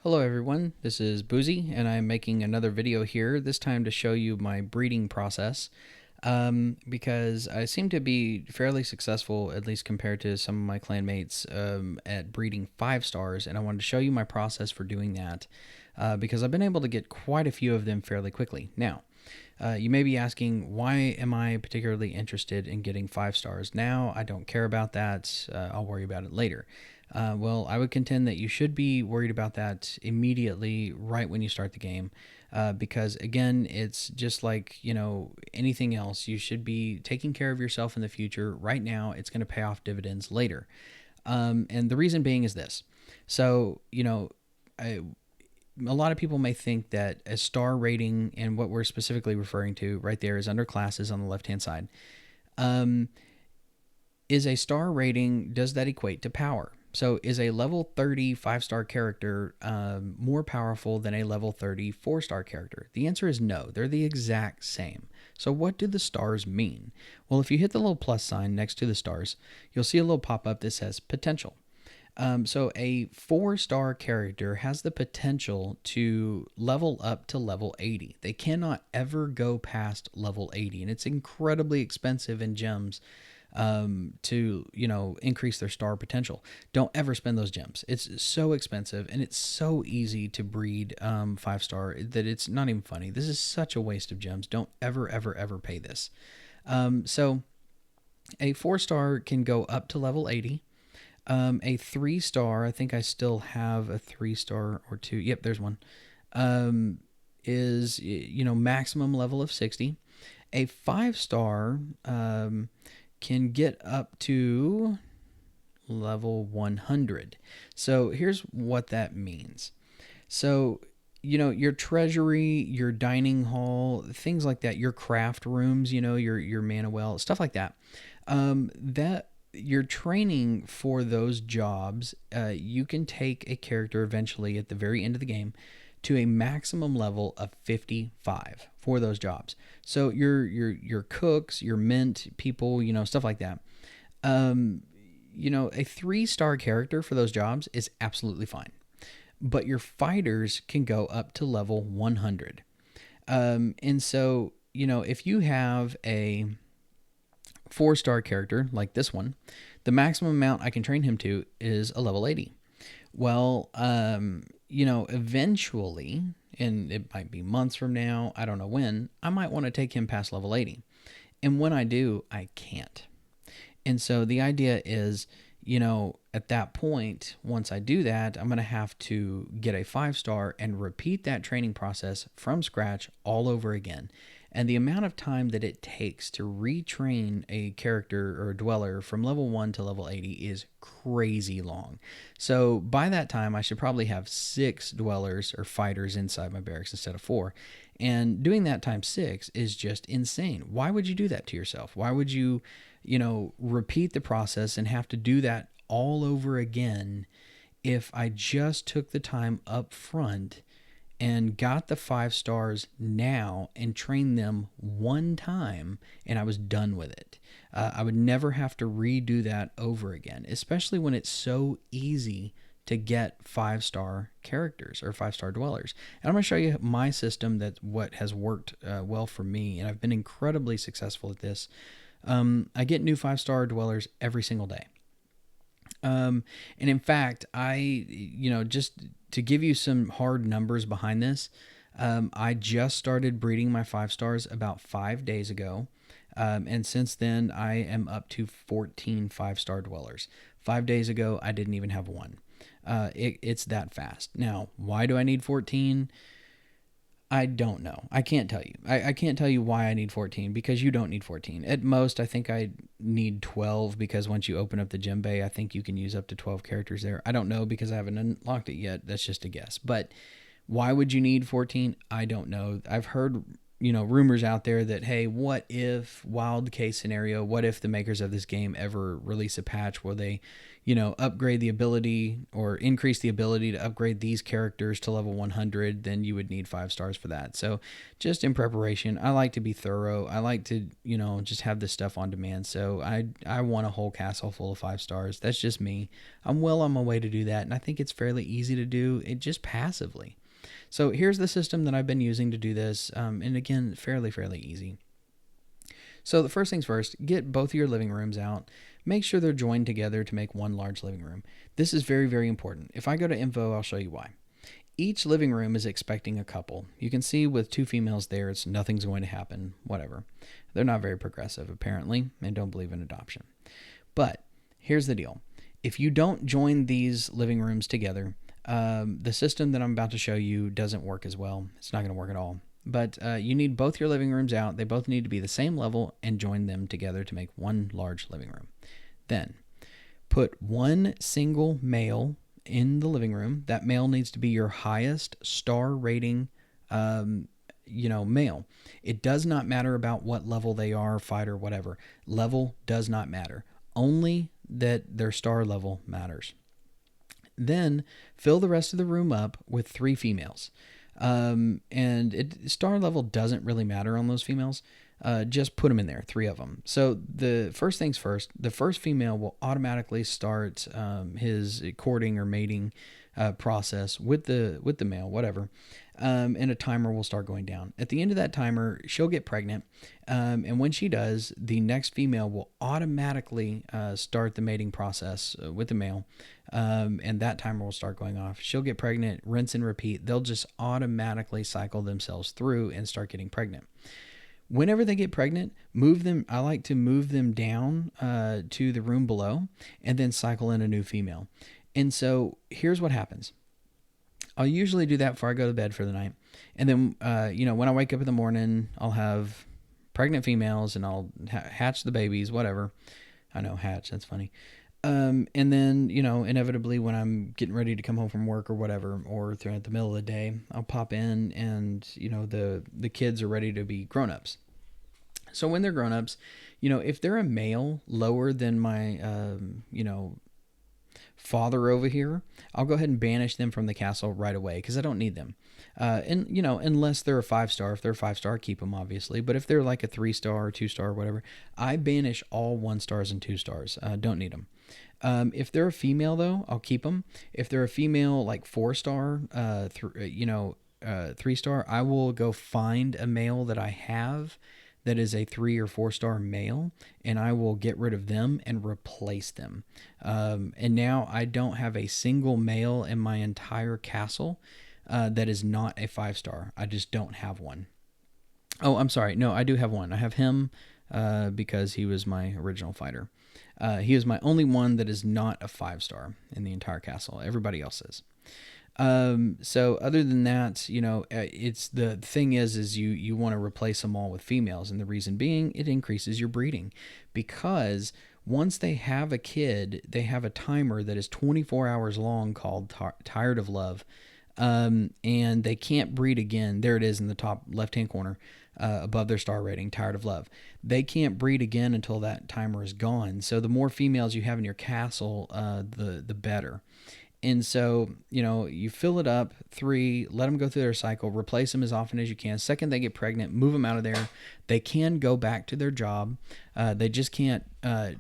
Hello everyone, this is Boozy and I'm making another video here, this time to show you my breeding process because I seem to be fairly successful, at least compared to some of my clanmates, at breeding 5 stars, and I wanted to show you my process for doing that because I've been able to get quite a few of them fairly quickly. Now, you may be asking, why am I particularly interested in getting 5 stars now? I don't care about that. I'll worry about it later. Well, I would contend that you should be worried about that immediately, right when you start the game, because again, it's just like anything else. You should be taking care of yourself in the future. Right now, it's going to pay off dividends later, and the reason being is this. So a lot of people may think that a star rating, and what we're specifically referring to right there is under classes on the left hand side, um, is a star rating, does that equate to power? So is a level 30 5-star character more powerful than a level 30 4-star character? The answer is no. They're the exact same. So what do the stars mean? Well, if you hit the little plus sign next to the stars, you'll see a little pop-up that says potential. So a 4-star character has the potential to level up to level 80. They cannot ever go past level 80, and it's incredibly expensive in gems to increase their star potential. Don't ever spend those gems. It's so expensive, and it's so easy to breed 5-star that it's not even funny. This is such a waste of gems. Don't ever pay this. So a 4-star can go up to level 80. A 3-star, I think I still have a 3-star or two. Yep, there's one. Is maximum level of 60. A 5-star can get up to level 100. So here's what that means. So your treasury, your dining hall, things like that, your craft rooms, your mana well, stuff like that. That your training for those jobs, you can take a character eventually at the very end of the game to a maximum level of 55 for those jobs. So your cooks, your mint people, stuff like that. A 3-star character for those jobs is absolutely fine, but your fighters can go up to level 100. And so if you have a 4-star character like this one, the maximum amount I can train him to is a level 80. Well, eventually, and it might be months from now, I don't know when, I might want to take him past level 80. And when I do, I can't. And so the idea is, at that point, once I do that, I'm going to have to get a 5-star and repeat that training process from scratch all over again. And the amount of time that it takes to retrain a character or a dweller from level 1 to level 80 is crazy long. So by that time, I should probably have 6 dwellers or fighters inside my barracks instead of 4. And doing that times 6 is just insane. Why would you do that to yourself? Why would you, repeat the process and have to do that all over again if I just took the time up front and got the 5 stars now and trained them one time and I was done with it? I would never have to redo that over again, especially when it's so easy to get 5-star characters or 5-star dwellers. And I'm going to show you my system, that what has worked well for me, and I've been incredibly successful at this. I get new 5-star dwellers every single day. And in fact, just to give you some hard numbers behind this, I just started breeding my 5-stars about 5 days ago. And since then, I am up to 14 5-star dwellers. 5 days ago, I didn't even have one. It's that fast. Now, why do I need 14? I don't know. I can't tell you. I can't tell you why I need 14, because you don't need 14. At most, I think I need 12, because once you open up the gem bay, I think you can use up to 12 characters there. I don't know, because I haven't unlocked it yet. That's just a guess. But why would you need 14? I don't know. I've heard rumors out there that, hey, what if, wild case scenario, what if the makers of this game ever release a patch where they, upgrade the ability or increase the ability to upgrade these characters to level 100, then you would need 5 stars for that. So just in preparation, I like to be thorough. I like to, just have this stuff on demand. So I want a whole castle full of 5 stars. That's just me. I'm well on my way to do that. And I think it's fairly easy to do it just passively. So here's the system that I've been using to do this. And again, fairly easy. So the first things first, get both of your living rooms out. Make sure they're joined together to make one large living room. This is very important. If I go to info, I'll show you why. Each living room is expecting a couple. You can see with 2 females there, nothing's going to happen, whatever. They're not very progressive, apparently, and don't believe in adoption. But here's the deal. If you don't join these living rooms together, the system that I'm about to show you doesn't work as well. It's not going to work at all. But you need both your living rooms out. They both need to be the same level and join them together to make one large living room. Then put one single male in the living room. That male needs to be your highest star rating, male. It does not matter about what level they are, fighter, whatever. Level does not matter. Only that their star level matters. Then fill the rest of the room up with 3 females. Star level doesn't really matter on those females. Just put them in there, 3 of them. So the first things first, the first female will automatically start his courting or mating process with the male, whatever. And a timer will start going down. At the end of that timer, she'll get pregnant. And when she does, the next female will automatically start the mating process with the male. And that timer will start going off. She'll get pregnant, rinse and repeat. They'll just automatically cycle themselves through and start getting pregnant. Whenever they get pregnant, move them. I like to move them down to the room below and then cycle in a new female. And so here's what happens. I'll usually do that before I go to bed for the night. And then, when I wake up in the morning, I'll have pregnant females and I'll hatch the babies, whatever. I know, hatch, that's funny. And then, inevitably when I'm getting ready to come home from work or whatever, or throughout the middle of the day, I'll pop in and, the kids are ready to be grown-ups. So when they're grown-ups, if they're a male lower than my, father over here, I'll go ahead and banish them from the castle right away because I don't need them. Unless they're a 5-star. If they're a 5-star, keep them obviously. But if they're like a 3-star or 2-star or whatever, I banish all 1-stars and 2-stars. Don't need them. If they're a female though, I'll keep them. If they're a female like 4-star, 3-star, I will go find a male that I have that is a 3 or 4-star male, and I will get rid of them and replace them. And now I don't have a single male in my entire castle that is not a 5-star. I just don't have one. Oh, I'm sorry. No, I do have one. I have him because he was my original fighter. He is my only one that is not a 5-star in the entire castle. Everybody else is. So other than that, it's the thing is you want to replace them all with females. And the reason being, it increases your breeding because once they have a kid, they have a timer that is 24 hours long called Tired of Love. And they can't breed again. There it is in the top left-hand corner, above their star rating, Tired of Love. They can't breed again until that timer is gone. So the more females you have in your castle, the better. And so, you fill it up, 3, let them go through their cycle, replace them as often as you can. Second they get pregnant, move them out of there. They can go back to their job. They just can't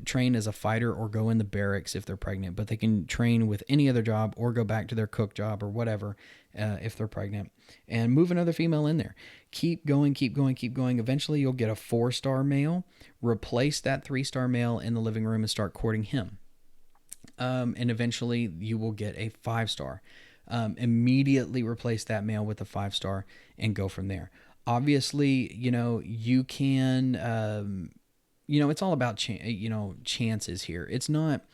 train as a fighter or go in the barracks if they're pregnant, but they can train with any other job or go back to their cook job or whatever if they're pregnant. And move another female in there. Keep going. Eventually you'll get a 4-star male, replace that 3-star male in the living room and start courting him. And eventually you will get a 5-star. Immediately replace that male with a 5-star and go from there. Obviously, you can, it's all about, chances here. It's not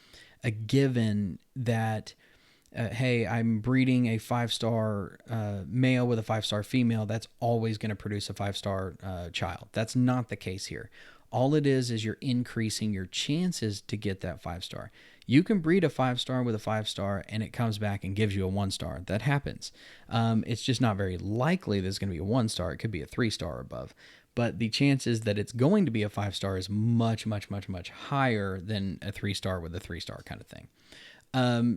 a given that, hey, I'm breeding a 5-star male with a 5-star female. That's always going to produce a 5-star child. That's not the case here. All it is you're increasing your chances to get that 5-star. You can breed a 5-star with a 5-star and it comes back and gives you a 1-star. That happens. It's just not very likely that it's going to be a 1-star. It could be a 3-star or above. But the chances that it's going to be a 5-star is much, much, much, much higher than a 3-star with a 3-star kind of thing.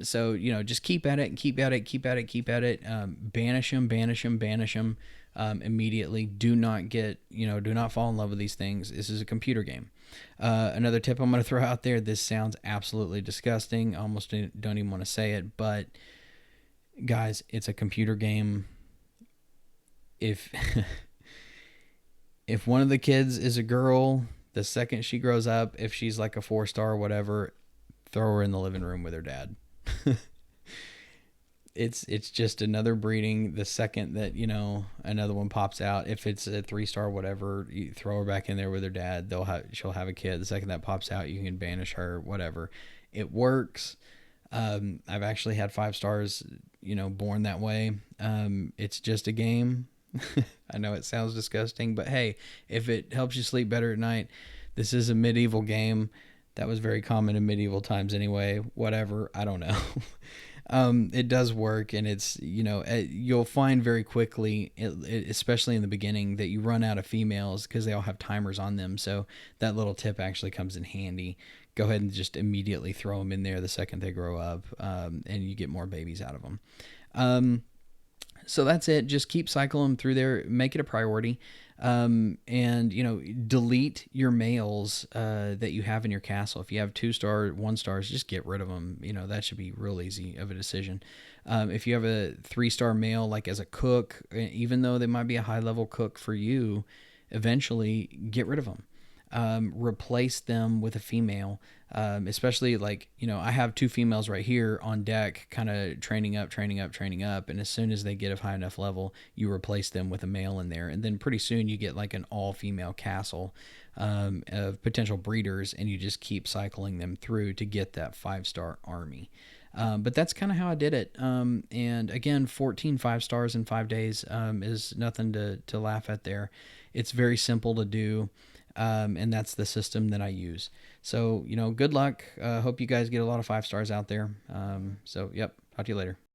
So, just keep at it and keep at it, keep at it, keep at it. Banish them, banish them, banish them immediately. Do not do not fall in love with these things. This is a computer game. Another tip I'm going to throw out there. This sounds absolutely disgusting. I almost don't even want to say it, but guys, it's a computer game. If if one of the kids is a girl, the second she grows up, if she's like a 4-star or whatever, throw her in the living room with her dad. It's just another breeding. The second that another one pops out, if it's a 3-star whatever, you throw her back in there with her dad. She'll have a kid. The second that pops out, you can banish her. Whatever, it works. I've actually had 5-stars born that way. It's just a game. I know it sounds disgusting, but hey, if it helps you sleep better at night, this is a medieval game. That was very common in medieval times anyway. Whatever, I don't know. It does work, and it's you'll find very quickly, especially in the beginning, that you run out of females because they all have timers on them. So that little tip actually comes in handy. Go ahead and just immediately throw them in there the second they grow up, and you get more babies out of them. So that's it. Just keep cycling them through there. Make it a priority. And delete your males that you have in your castle. If you have 2-star, 1-stars, just get rid of them. That should be real easy of a decision. If you have a 3-star male, like as a cook, even though they might be a high level cook for you, eventually get rid of them. Replace them with a female, especially I have 2 females right here on deck, kind of training up, and as soon as they get a high enough level, you replace them with a male in there, and then pretty soon you get like an all-female castle of potential breeders, and you just keep cycling them through to get that 5-star army. But that's kind of how I did it. And again, 14 5-stars in 5 days is nothing to laugh at there. It's very simple to do. And that's the system that I use. So, good luck. Hope you guys get a lot of 5-stars out there. So, yep. Talk to you later.